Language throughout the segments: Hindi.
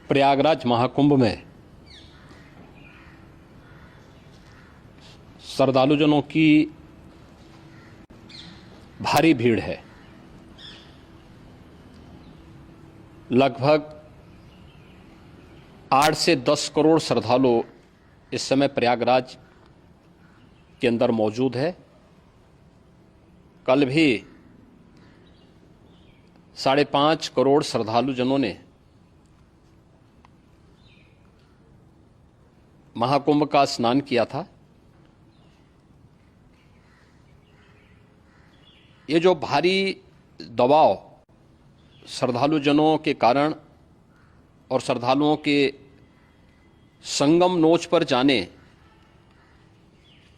प्रयागराज महाकुंभ में श्रद्धालुजनों की भारी भीड़ है। लगभग 8 से 10 करोड़ श्रद्धालु इस समय प्रयागराज के अंदर मौजूद है। कल भी 5.5 करोड़ श्रद्धालुजनों ने महाकुंभ का स्नान किया था। ये जो भारी दबाव श्रद्धालुजनों के कारण और श्रद्धालुओं के संगम नोच पर जाने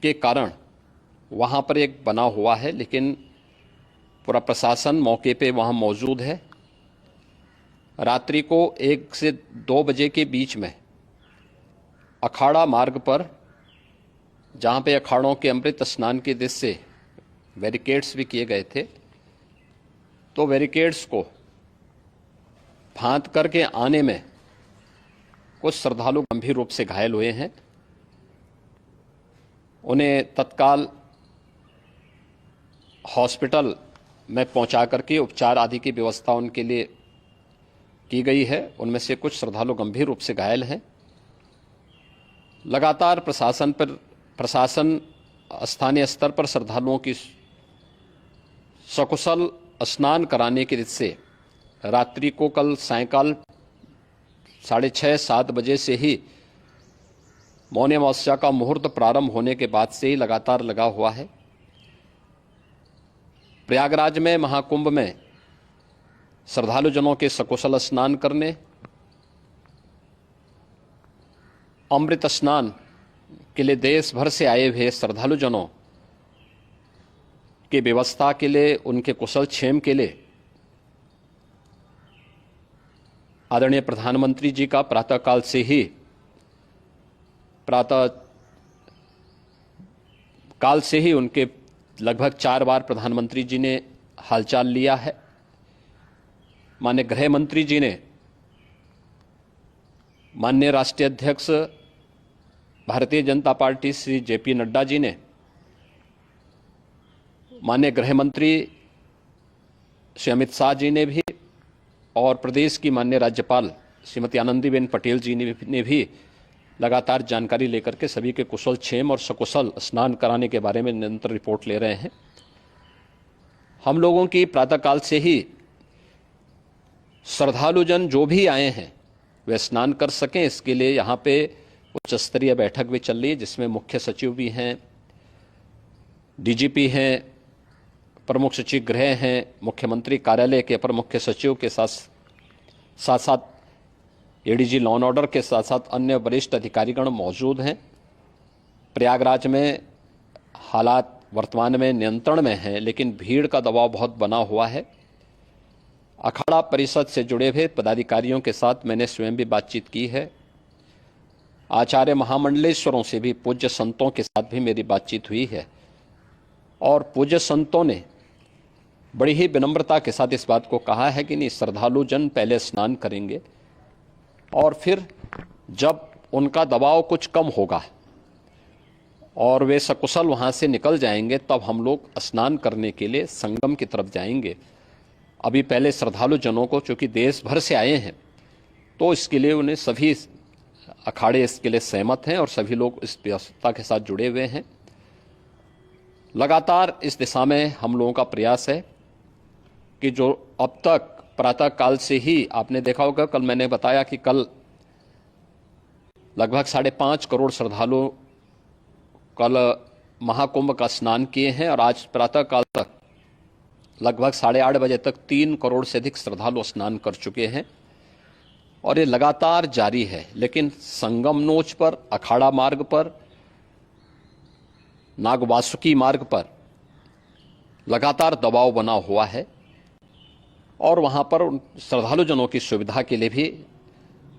के कारण वहाँ पर एक बना हुआ है, लेकिन पूरा प्रशासन मौके पे वहाँ मौजूद है। रात्रि को 1 से 2 बजे के बीच में अखाड़ा मार्ग पर, जहाँ पे अखाड़ों के अमृत स्नान के दृश्य से बैरिकेड्स भी किए गए थे, तो बैरिकेड्स को फांद करके आने में कुछ श्रद्धालु गंभीर रूप से घायल हुए हैं। उन्हें तत्काल हॉस्पिटल में पहुंचा करके उपचार आदि की व्यवस्था उनके लिए की गई है। उनमें से कुछ श्रद्धालु गंभीर रूप से घायल हैं। लगातार प्रशासन स्थानीय स्तर पर श्रद्धालुओं की सकुशल स्नान कराने के दृष्टि से रात्रि को कल सायंकाल 6:30-7 बजे से ही मौनी अमावस्या का मुहूर्त प्रारंभ होने के बाद से ही लगातार लगा हुआ है। प्रयागराज में महाकुंभ में श्रद्धालुजनों के सकुशल स्नान करने, अमृत स्नान के लिए देश भर से आए हुए श्रद्धालुजनों की व्यवस्था के लिए, उनके कुशल क्षेम के लिए आदरणीय प्रधानमंत्री जी का प्रातःकाल से ही उनके लगभग 4 बार प्रधानमंत्री जी ने हालचाल लिया है। माननीय गृह मंत्री जी ने, माननीय राष्ट्रीय अध्यक्ष भारतीय जनता पार्टी श्री जेपी नड्डा जी ने, माननीय गृह मंत्री श्री अमित शाह जी ने भी, और प्रदेश की माननीय राज्यपाल श्रीमती आनंदीबेन पटेल जी ने भी लगातार जानकारी लेकर के सभी के कुशल क्षेम और सकुशल स्नान कराने के बारे में निरंतर रिपोर्ट ले रहे हैं। हम लोगों की प्रातःकाल से ही श्रद्धालुजन जो भी आए हैं वे स्नान कर सकें, इसके लिए यहाँ पे उच्च स्तरीय बैठक भी चल रही है, जिसमें मुख्य सचिव भी हैं, डीजीपी हैं, प्रमुख सचिव गृह हैं, मुख्यमंत्री कार्यालय के अपर मुख्य सचिव के साथ एडीजी लॉ एंड ऑर्डर के साथ साथ अन्य वरिष्ठ अधिकारीगण मौजूद हैं। प्रयागराज में हालात वर्तमान में नियंत्रण में हैं, लेकिन भीड़ का दबाव बहुत बना हुआ है। अखाड़ा परिषद से जुड़े हुए पदाधिकारियों के साथ मैंने स्वयं भी बातचीत की है। आचार्य महामंडलेश्वरों से भी, पूज्य संतों के साथ भी मेरी बातचीत हुई है, और पूज्य संतों ने बड़ी ही विनम्रता के साथ इस बात को कहा है कि नहीं, श्रद्धालु जन पहले स्नान करेंगे और फिर जब उनका दबाव कुछ कम होगा और वे सकुशल वहाँ से निकल जाएंगे, तब हम लोग स्नान करने के लिए संगम की तरफ जाएंगे। अभी पहले श्रद्धालु जनों को, चूँकि देश भर से आए हैं, तो इसके लिए उन्हें सभी अखाड़े इसके लिए सहमत हैं और सभी लोग इस व्यवस्था के साथ जुड़े हुए हैं। लगातार इस दिशा में हम लोगों का प्रयास है कि जो अब तक प्रातःकाल से ही आपने देखा होगा, कल मैंने बताया कि कल लगभग 5.5 करोड़ श्रद्धालु कल महाकुंभ का स्नान किए हैं, और आज प्रातःकाल तक लगभग 8:30 बजे तक 3 करोड़ से अधिक श्रद्धालु स्नान कर चुके हैं, और ये लगातार जारी है। लेकिन संगम नोच पर, अखाड़ा मार्ग पर, नागवासुकी मार्ग पर लगातार दबाव बना हुआ है, और वहाँ पर श्रद्धालुजनों की सुविधा के लिए भी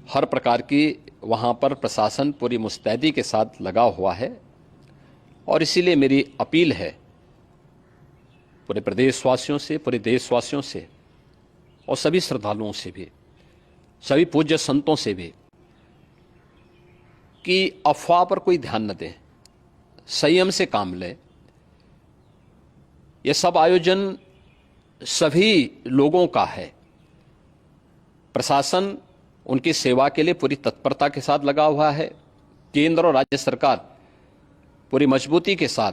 हर प्रकार की वहाँ पर प्रशासन पूरी मुस्तैदी के साथ लगा हुआ है। और इसीलिए मेरी अपील है पूरे प्रदेशवासियों से, पूरे देशवासियों से और सभी श्रद्धालुओं से भी सभी पूज्य संतों से भी कि अफवाह पर कोई ध्यान न दें, संयम से काम लें। यह सब आयोजन सभी लोगों का है। प्रशासन उनकी सेवा के लिए पूरी तत्परता के साथ लगा हुआ है। केंद्र और राज्य सरकार पूरी मजबूती के साथ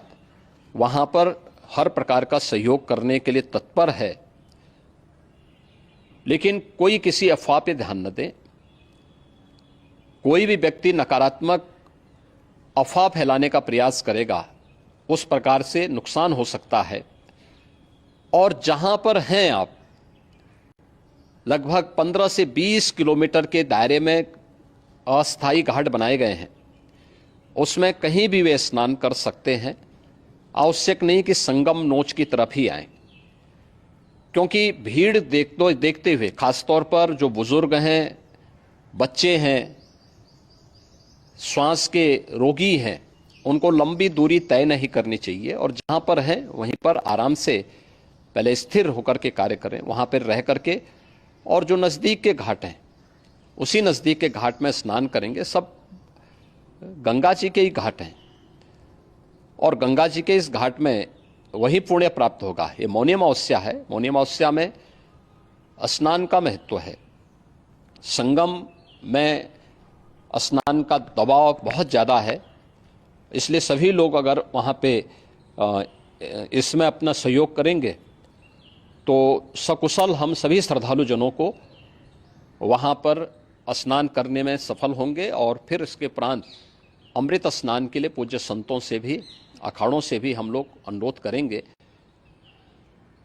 वहां पर हर प्रकार का सहयोग करने के लिए तत्पर है। लेकिन कोई किसी अफवाह पे ध्यान न दे। कोई भी व्यक्ति नकारात्मक अफवाह फैलाने का प्रयास करेगा, उस प्रकार से नुकसान हो सकता है। और जहां पर हैं आप, लगभग 15 से 20 किलोमीटर के दायरे में अस्थायी घाट बनाए गए हैं। उसमें कहीं भी वे स्नान कर सकते हैं। आवश्यक नहीं कि संगम नोच की तरफ ही आएं, क्योंकि भीड़ देखते हुए, खासतौर पर जो बुजुर्ग हैं, बच्चे हैं, श्वास के रोगी हैं, उनको लंबी दूरी तय नहीं करनी चाहिए। और जहां पर हैं वहीं पर आराम से पहले स्थिर होकर के कार्य करें, वहां पर रह करके। और जो नज़दीक के घाट हैं, उसी नज़दीक के घाट में स्नान करेंगे। सब गंगा जी के ही घाट हैं और गंगा जी के इस घाट में वही पुण्य प्राप्त होगा। ये मौनी अमावस्या है। मौनी अमावस्या में स्नान का महत्व है। संगम में स्नान का दबाव बहुत ज़्यादा है, इसलिए सभी लोग अगर वहाँ पे इसमें अपना सहयोग करेंगे तो सकुशल हम सभी श्रद्धालु जनों को वहाँ पर स्नान करने में सफल होंगे। और फिर इसके उपरांत अमृत स्नान के लिए पूज्य संतों से भी, अखाड़ों से भी हम लोग अनुरोध करेंगे।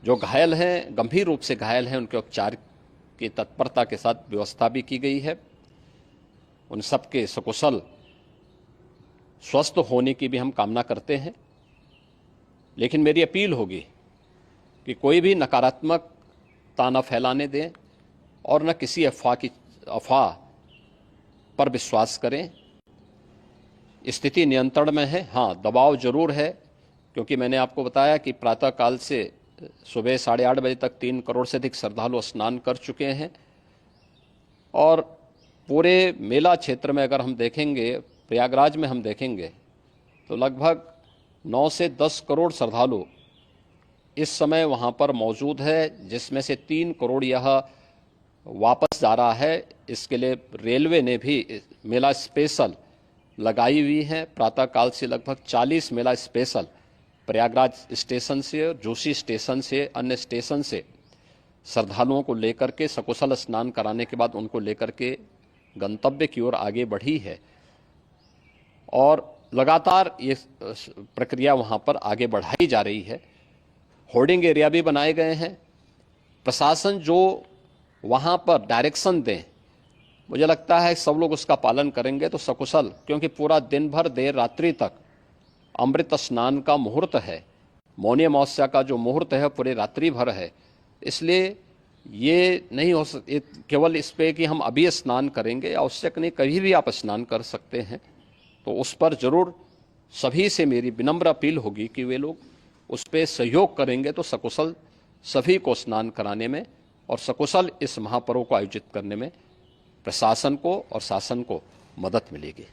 जो घायल हैं, गंभीर रूप से घायल हैं, उनके उपचार की तत्परता के साथ व्यवस्था भी की गई है। उन सबके सकुशल स्वस्थ होने की भी हम कामना करते हैं। लेकिन मेरी अपील होगी कि कोई भी नकारात्मकता न फैलाने दें और न किसी अफवाह पर विश्वास करें। स्थिति नियंत्रण में है। हाँ, दबाव जरूर है, क्योंकि मैंने आपको बताया कि प्रातःकाल से सुबह 8:30 बजे तक 3 करोड़ से अधिक श्रद्धालु स्नान कर चुके हैं। और पूरे मेला क्षेत्र में अगर हम देखेंगे, प्रयागराज में हम देखेंगे, तो लगभग 9 से 10 करोड़ श्रद्धालु इस समय वहाँ पर मौजूद है, जिसमें से 3 करोड़ यह वापस जा रहा है। इसके लिए रेलवे ने भी मेला स्पेशल लगाई हुई है। प्रातःकाल से लगभग 40 मेला स्पेशल प्रयागराज स्टेशन से, जोशी स्टेशन से, अन्य स्टेशन से श्रद्धालुओं को लेकर के सकुशल स्नान कराने के बाद उनको लेकर के गंतव्य की ओर आगे बढ़ी है। और लगातार ये प्रक्रिया वहाँ पर आगे बढ़ाई जा रही है। होर्डिंग एरिया भी बनाए गए हैं। प्रशासन जो वहाँ पर डायरेक्शन दें, मुझे लगता है सब लोग उसका पालन करेंगे तो सकुशल, क्योंकि पूरा दिन भर देर रात्रि तक अमृत स्नान का मुहूर्त है। मौनी अमावस्या का जो मुहूर्त है पूरे रात्रि भर है। इसलिए ये नहीं हो केवल इस पे कि हम अभी स्नान करेंगे, आवश्यक नहीं, कभी भी आप स्नान कर सकते हैं। तो उस पर जरूर सभी से मेरी विनम्र अपील होगी कि वे लोग उस पर सहयोग करेंगे तो सकुशल सभी को स्नान कराने में और सकुशल इस महापर्व को आयोजित करने में प्रशासन को और शासन को मदद मिलेगी।